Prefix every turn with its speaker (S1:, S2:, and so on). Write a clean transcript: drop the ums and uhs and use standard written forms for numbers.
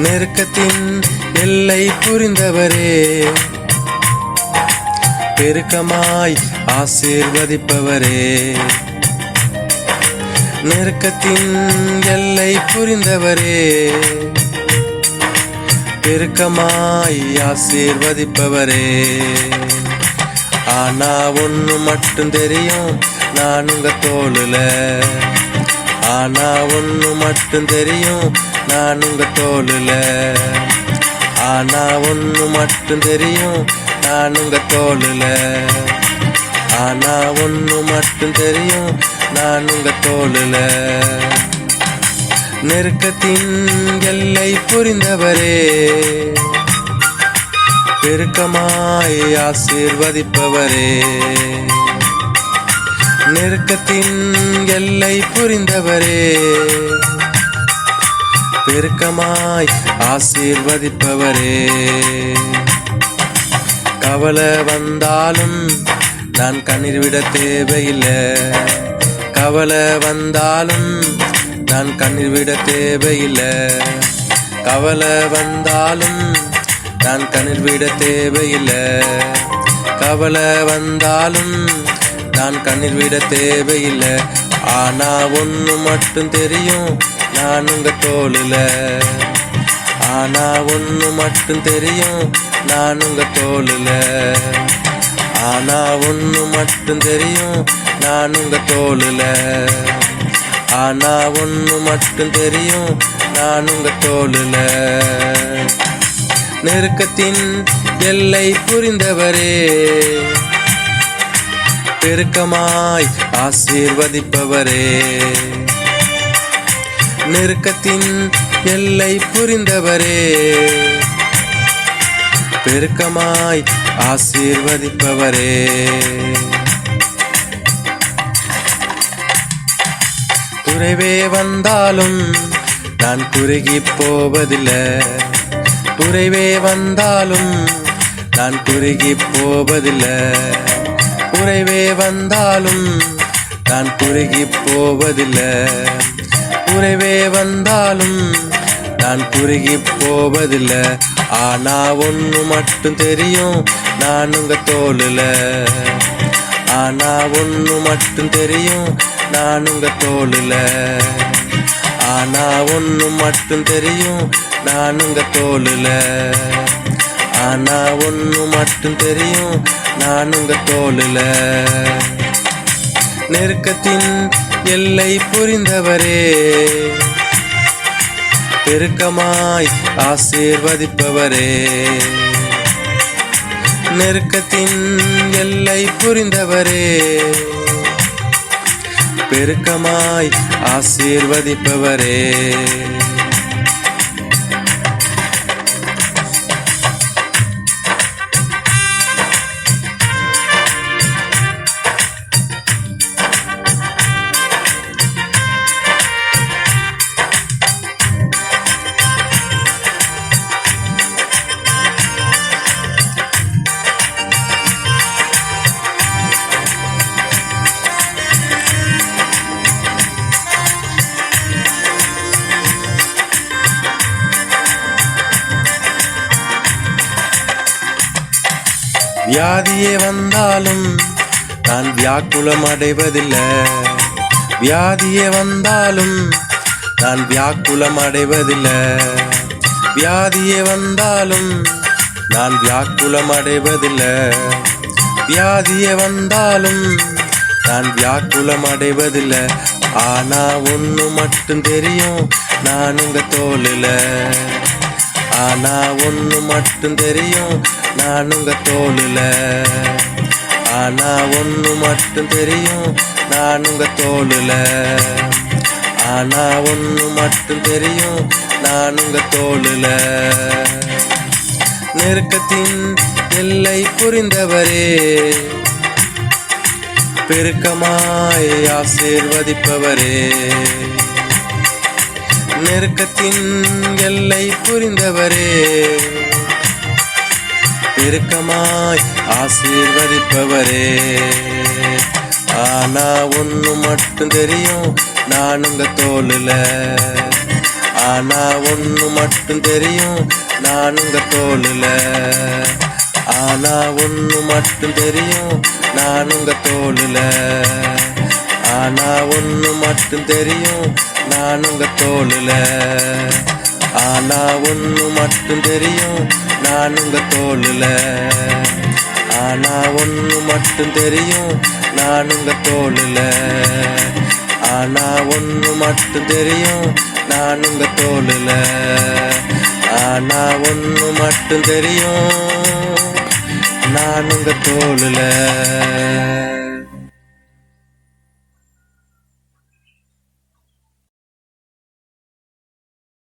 S1: நெருக்கத்தின் எல்லை புரிந்தவரே, பெருக்கமாய் ஆசீர்வதிப்பவரே. நெருக்கத்தின் எல்லை புரிந்தவரே, பெருக்கமாய் ஆசீர்வதிப்பவரே. ஆனா ஒண்ணு மட்டும் தெரியும், நான் உங்க தோளுல. ஆனா ஒண்ணு மட்டும் தெரியும், நான் உங்க தோளுல. ஆனா ஒண்ணு மட்டும் தெரியும், நான் உங்க தோளுல. ஆனா ஒண்ணு மட்டும் தெரியும், நான் உங்க தோளுல. நெருக்கத்தின் எல்லை புரிந்தவரே, பெருக்கமாய் ஆசீர்வதிப்பவரே. நெருக்கத்தின் எல்லை புரிந்தவரே, பெருக்கமாய் ஆசீர்வதிப்பவரே. கவலை வந்தாலும் நான் கண்ணீர் விட தேவையில்லை. கவலை வந்தாலும் நான் கண்ணீர் விட தேவையில்லை. கவலை வந்தாலும் நான் கண்ணீர் விட தேவையில்லை. கவலை வந்தாலும் நான் கண்ணீர் விட தேவையில்லை. ஆனா ஒண்ணு மட்டும் தெரியும், நான் உங்க தோளுல. ஆனா ஒண்ணு மட்டும் தெரியும், நான் உங்க தோளுல. ஆனா ஒண்ணு மட்டும் தெரியும், நான் உங்க தோளுல. ஆனா ஒண்ணு மட்டும் தெரியும், நான் உங்க தோளுல. நெருக்கத்தின் எல்லை புரிந்தவரே, பெருக்கமாய் ஆசீர்வதிப்பவரே. நெருக்கத்தின் எல்லை புரிந்தவரே, பெருக்கமாய் ஆசீர்வதிப்பவரே. குறைவே வந்தாலும் நான் குறுகி போவதில்லை. குறைவே வந்தாலும் நான் குறுகி போவதில்லை. குறைவே வந்தாலும் நான் குறுகி போவதில்லை. குறைவே வந்தாலும் நான் குறுகி போவதில்லை. ஆனா ஒண்ணு மட்டும் தெரியும், நான் உங்க தோளுல. ஆனா ஒண்ணு மட்டும் தெரியும், நான் உங்க தோளுல. ஆனா ஒண்ணு மட்டும் தெரியும், நான் உங்க தோளுல. ஆனா ஒண்ணு மட்டும் தெரியும், நான் உங்க தோளுல. நெருக்கத்தின் எல்லை புரிந்தவரே, பெருக்கமாய் ஆசீர்வதிப்பவரே. நெருக்கத்தின் எல்லை புரிந்தவரே, பெருக்கமாய் ஆசீர்வதிப்பவரே. வியாதியே வந்தாலும் நான் வியாக்குலம் அடைவதில்லை. வியாதியே வந்தாலும் நான் வியாக்குலம் அடைவதில்லை. வியாதியே வந்தாலும் நான் வியாக்குலம் அடைவதில்லை. வியாதியே வந்தாலும் நான் வியாக்குலம் அடைவதில்லை. ஆனா ஒண்ணு மட்டும் தெரியும், நான் உங்க தோளுல. ஆனா ஒண்ணு மட்டும் தெரியும், நான் உங்க தோளுல. ஆனா ஒண்ணு மட்டும் தெரியும், நான் உங்க தோளுல. ஆனா ஒண்ணு மட்டும் தெரியும், நான் உங்க தோளுல. நெருக்கத்தின் எல்லை புரிந்தவரே, பெருக்கமாய் ஆசீர்வதிப்பவரே. நெருக்கத்தின் எல்லை புரிந்தவரே, பெருக்கமாய் ஆசீர்வதிப்பவரே. ஆனா ஒண்ணு மட்டும் தெரியும், நான் உங்க தோளுல. ஆனா ஒண்ணு மட்டும் தெரியும், நான் உங்க தோளுல. ஆனா ஒண்ணு மட்டும் தெரியும், நான் உங்க தோளுல. ஆனா ஒண்ணு மட்டும் தெரியும், நான் உங்க தோளுல. ஆனா ஒண்ணு மட்டும் தெரியும், நான் உங்க தோளுல. ஆனா ஒண்ணு மட்டும் தெரியும், நான் உங்க தோளுல. ஆனா ஒண்ணு மட்டும் தெரியும், நான் உங்க தோளுல. ஆனா ஒண்ணு மட்டும் தெரியும், நான் உங்க தோளுல.